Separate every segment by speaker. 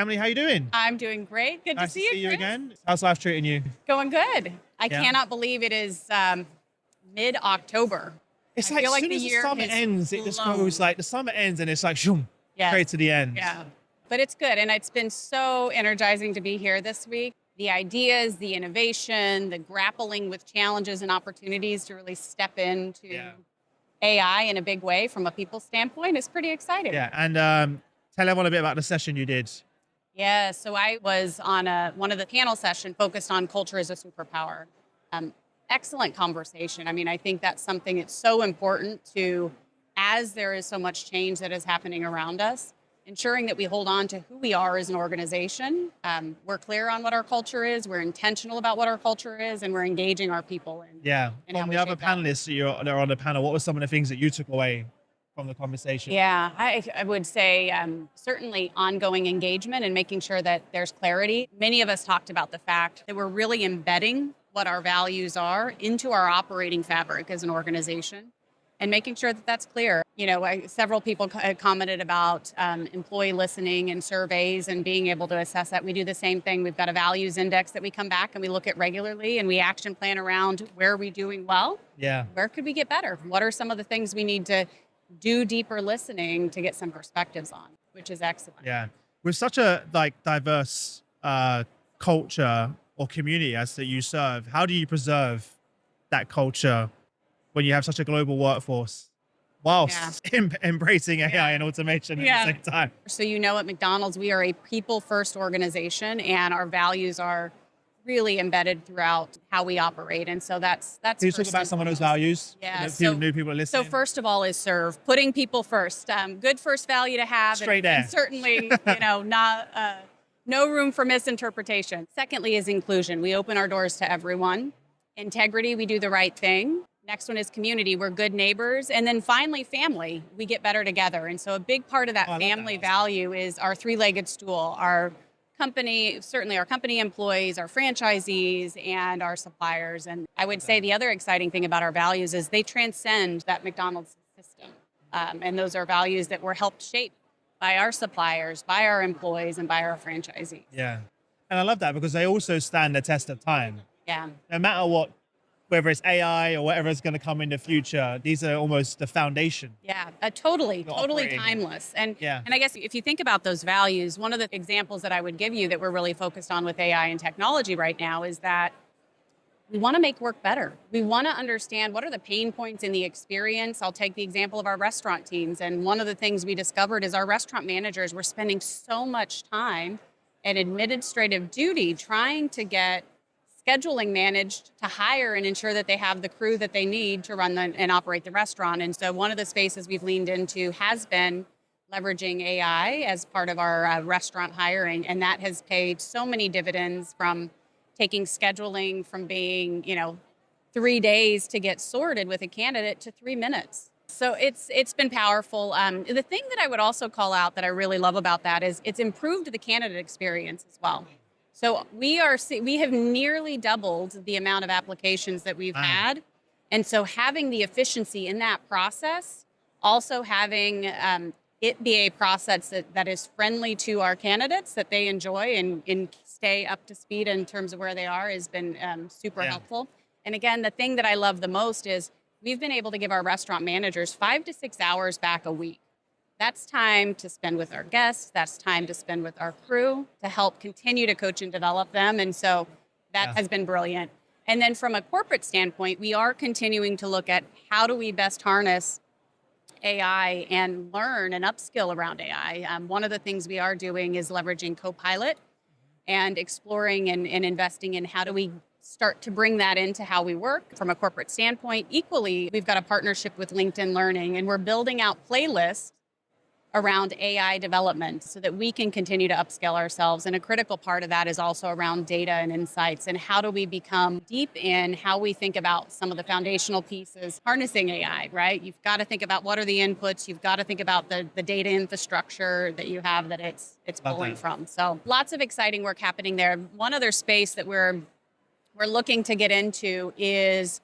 Speaker 1: Emilee, how you doing?
Speaker 2: I'm doing great. Good
Speaker 1: Nice
Speaker 2: to see you, Chris.
Speaker 1: again. How's life treating you?
Speaker 2: Going good. I cannot believe it is mid-October.
Speaker 1: It's
Speaker 2: I
Speaker 1: like
Speaker 2: feel
Speaker 1: as
Speaker 2: like
Speaker 1: soon
Speaker 2: the
Speaker 1: as the
Speaker 2: year
Speaker 1: summer
Speaker 2: has
Speaker 1: ends, it just
Speaker 2: flown.
Speaker 1: goes like the summer ends and it's like shoom,
Speaker 2: Yes.
Speaker 1: straight to the end.
Speaker 2: Yeah. But it's good. And it's been so energizing to be here this week. The ideas, the innovation, the grappling with challenges and opportunities to really step into AI in a big way from a people standpoint is pretty exciting.
Speaker 1: Yeah, and tell everyone a bit about the session you did.
Speaker 2: Yeah, so I was on one of the panel sessions focused on culture as a superpower. Excellent conversation. I mean, I think that's something that's so important to, as there is so much change that is happening around us, ensuring that we hold on to who we are as an organization. We're clear on what our culture is, we're intentional about what our culture is, and we're engaging our people in.
Speaker 1: Yeah,
Speaker 2: in how
Speaker 1: from
Speaker 2: we
Speaker 1: the other
Speaker 2: shape that.
Speaker 1: panelists that are on the panel, what were some of the things that you took away from the conversation?
Speaker 2: Yeah, I would say certainly ongoing engagement and making sure that there's clarity. Many of us talked about the fact that we're really embedding what our values are into our operating fabric as an organization and making sure that that's clear. You know, several people commented about employee listening and surveys and being able to assess that. We do the same thing. We've got a values index that we come back and we look at regularly and we action plan around where are we doing well?
Speaker 1: Yeah.
Speaker 2: Where could we get better? What are some of the things we need to do deeper listening to get some perspectives on, which is excellent.
Speaker 1: Yeah. With such a diverse culture or community as that you serve, how do you preserve that culture when you have such a global workforce whilst embracing AI and automation at the same time?
Speaker 2: So at McDonald's, we are a people-first organization and our values are really embedded throughout how we operate. And so that's
Speaker 1: Can you talk about some of those values?
Speaker 2: Yeah.
Speaker 1: New people are listening.
Speaker 2: So first of all is serve, putting people first. Good first value to have.
Speaker 1: Straight there.
Speaker 2: And certainly, no room for misinterpretation. Secondly is inclusion. We open our doors to everyone. Integrity, we do the right thing. Next one is community. We're good neighbors. And then finally, family. We get better together. And so a big part of that family value is our three-legged stool, our company, certainly our company employees, our franchisees, and our suppliers. And I would say the other exciting thing about our values is they transcend that McDonald's system. And those are values that were helped shape by our suppliers, by our employees, and by our franchisees.
Speaker 1: Yeah. And I love that because they also stand the test of time.
Speaker 2: Yeah.
Speaker 1: No matter what, whether it's AI or whatever is going to come in the future, these are almost the foundation.
Speaker 2: Yeah, totally timeless. And I guess if you think about those values, one of the examples that I would give you that we're really focused on with AI and technology right now is that we want to make work better. We want to understand what are the pain points in the experience. I'll take the example of our restaurant teams. And one of the things we discovered is our restaurant managers were spending so much time and administrative duty trying to get scheduling managed to hire and ensure that they have the crew that they need to run and operate the restaurant. And so one of the spaces we've leaned into has been leveraging AI as part of our restaurant hiring. And that has paid so many dividends, from taking scheduling from being, 3 days to get sorted with a candidate to 3 minutes. So it's been powerful. The thing that I would also call out that I really love about that is it's improved the candidate experience as well. So we have nearly doubled the amount of applications that we've had. And so having the efficiency in that process, also having it be a process that is friendly to our candidates, that they enjoy and stay up to speed in terms of where they are, has been super helpful. And again, the thing that I love the most is we've been able to give our restaurant managers 5 to 6 hours back a week. That's time to spend with our guests. That's time to spend with our crew to help continue to coach and develop them. And so that has been brilliant. And then from a corporate standpoint, we are continuing to look at how do we best harness AI and learn and upskill around AI. One of the things we are doing is leveraging Copilot and exploring and investing in how do we start to bring that into how we work from a corporate standpoint. Equally, we've got a partnership with LinkedIn Learning, and we're building out playlists around AI development so that we can continue to upscale ourselves. And a critical part of that is also around data and insights, and how do we become deep in how we think about some of the foundational pieces, harnessing AI, right? You've got to think about what are the inputs, you've got to think about the data infrastructure that you have that it's pulling from. So lots of exciting work happening there. One other space that we're looking to get into is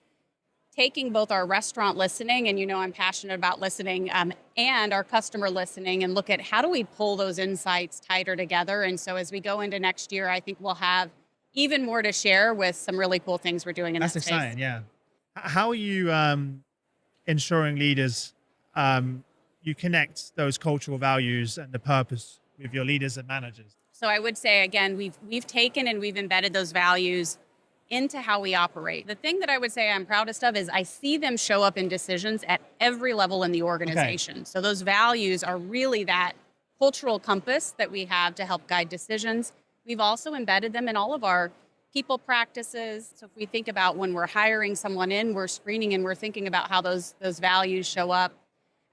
Speaker 2: taking both our restaurant listening, and I'm passionate about listening, and our customer listening, and look at how do we pull those insights tighter together. And so as we go into next year, I think we'll have even more to share with some really cool things we're doing in that space.
Speaker 1: That's exciting, yeah. How are you ensuring leaders you connect those cultural values and the purpose with your leaders and managers?
Speaker 2: So I would say, again, we've taken and we've embedded those values into how we operate. The thing that I would say I'm proudest of is I see them show up in decisions at every level in the organization. Okay. So those values are really that cultural compass that we have to help guide decisions. We've also embedded them in all of our people practices. So if we think about when we're hiring someone in, we're screening and we're thinking about how those values show up.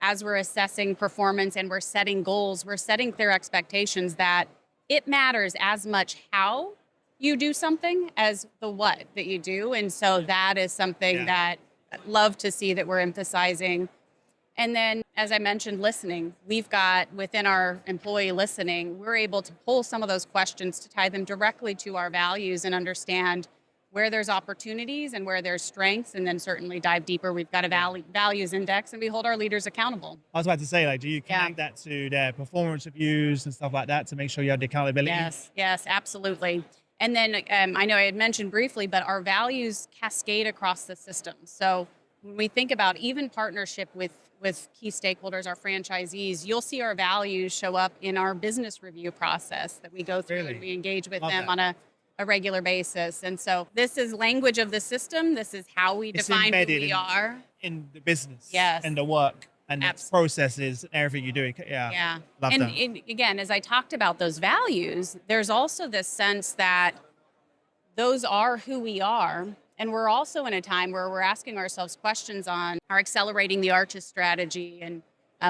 Speaker 2: As we're assessing performance and we're setting goals, we're setting clear expectations that it matters as much how you do something as the what that you do. And so that is something that I'd love to see that we're emphasizing. And then, as I mentioned, listening. We've got within our employee listening, we're able to pull some of those questions to tie them directly to our values and understand where there's opportunities and where there's strengths, and then certainly dive deeper. We've got a values index, and we hold our leaders accountable.
Speaker 1: I was about to say, do you connect that to their performance reviews and stuff like that to make sure you have the accountability?
Speaker 2: Yes, absolutely. And then I know I had mentioned briefly, but our values cascade across the system. So when we think about even partnership with key stakeholders, our franchisees, you'll see our values show up in our business review process that we go through. Really? And we engage with them on a regular basis. And so this is language of the system. This is how we define who we are. In
Speaker 1: the business.
Speaker 2: Yes.
Speaker 1: And the work. And the processes, everything you do.
Speaker 2: Yeah.
Speaker 1: Love
Speaker 2: and
Speaker 1: that.
Speaker 2: Again, as I talked about those values, there's also this sense that those are who we are. And we're also in a time where we're asking ourselves questions on our Accelerating the Arches strategy. And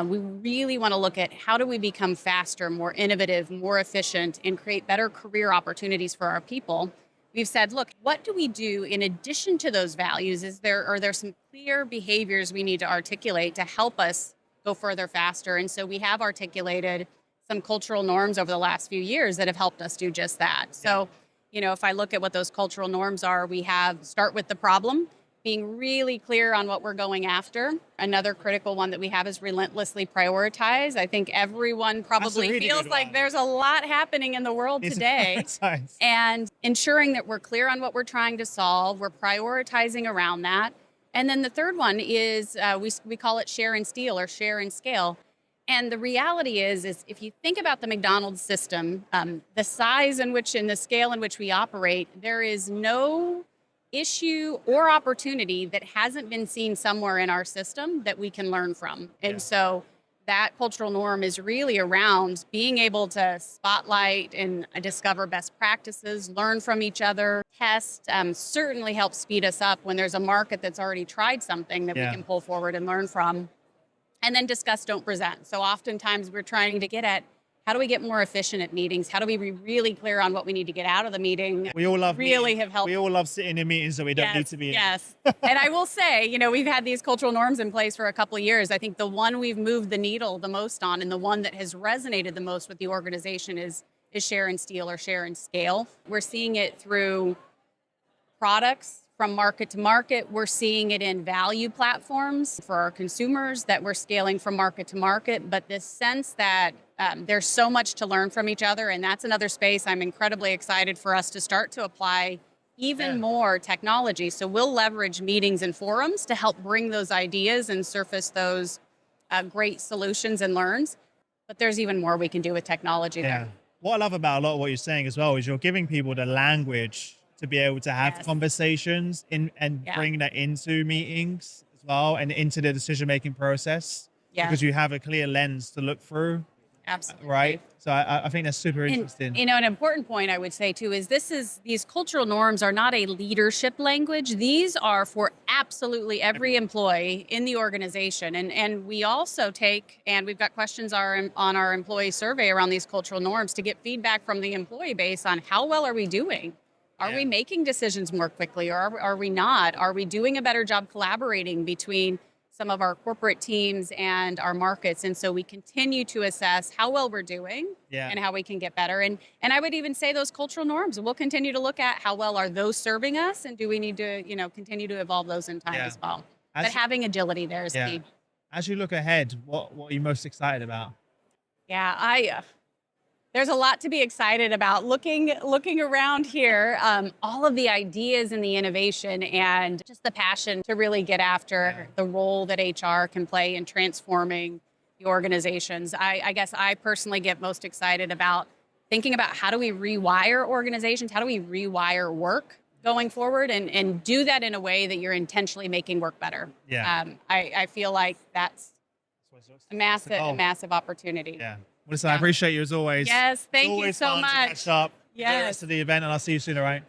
Speaker 2: we really want to look at how do we become faster, more innovative, more efficient, and create better career opportunities for our people. We've said, look, what do we do in addition to those values? Are there some clear behaviors we need to articulate to help us go further faster? And so we have articulated some cultural norms over the last few years that have helped us do just that. So, if I look at what those cultural norms are, we have start with the problem, being really clear on what we're going after. Another critical one that we have is relentlessly prioritize. I think everyone probably feels like there's a lot happening in the world today. And ensuring that we're clear on what we're trying to solve, we're prioritizing around that. And then the third one is we call it share and steal or share and scale. And the reality is if you think about the McDonald's system, the size in which and the scale in which we operate, there is no issue or opportunity that hasn't been seen somewhere in our system that we can learn from. And so that cultural norm is really around being able to spotlight and discover best practices, learn from each other, test, certainly helps speed us up when there's a market that's already tried something that we can pull forward and learn from. And then discuss, don't present. So oftentimes we're trying to get at how do we get more efficient at meetings? How do we be really clear on what we need to get out of the meeting?
Speaker 1: We all love
Speaker 2: really have helped.
Speaker 1: We all love sitting in meetings that we don't need to be in.
Speaker 2: Yes. And I will say, we've had these cultural norms in place for a couple of years. I think the one we've moved the needle the most on and the one that has resonated the most with the organization is share and steal or share and scale. We're seeing it through products from market to market. We're seeing it in value platforms for our consumers that we're scaling from market to market. But this sense that there's so much to learn from each other, and that's another space I'm incredibly excited for us to start to apply even more technology. So we'll leverage meetings and forums to help bring those ideas and surface those great solutions and learns. But there's even more we can do with technology there.
Speaker 1: What I love about a lot of what you're saying as well is you're giving people the language to be able to have conversations and bring that into meetings as well and into the decision-making process because you have a clear lens to look through.
Speaker 2: Absolutely.
Speaker 1: Right? So I think that's super interesting.
Speaker 2: An important point I would say too is these cultural norms are not a leadership language. These are for absolutely every employee in the organization. And we also we've got questions on our employee survey around these cultural norms to get feedback from the employee base on how well are we doing? Are we making decisions more quickly or are we not? Are we doing a better job collaborating between some of our corporate teams and our markets? And so we continue to assess how well we're doing and how we can get better. And I would even say those cultural norms, we'll continue to look at how well are those serving us and do we need to, continue to evolve those in time as well. But having agility there is key.
Speaker 1: As you look ahead, what are you most excited about?
Speaker 2: Yeah, there's a lot to be excited about. Looking around here, all of the ideas and the innovation and just the passion to really get after the role that HR can play in transforming the organizations. I guess I personally get most excited about thinking about how do we rewire organizations, how do we rewire work going forward, and do that in a way that you're intentionally making work better.
Speaker 1: Yeah.
Speaker 2: I feel like that's a massive opportunity.
Speaker 1: Yeah. Well, listen, I appreciate you as always.
Speaker 2: Yes, thank you so much.
Speaker 1: To catch up. Yes. The rest of the event, and I'll see you soon, all right?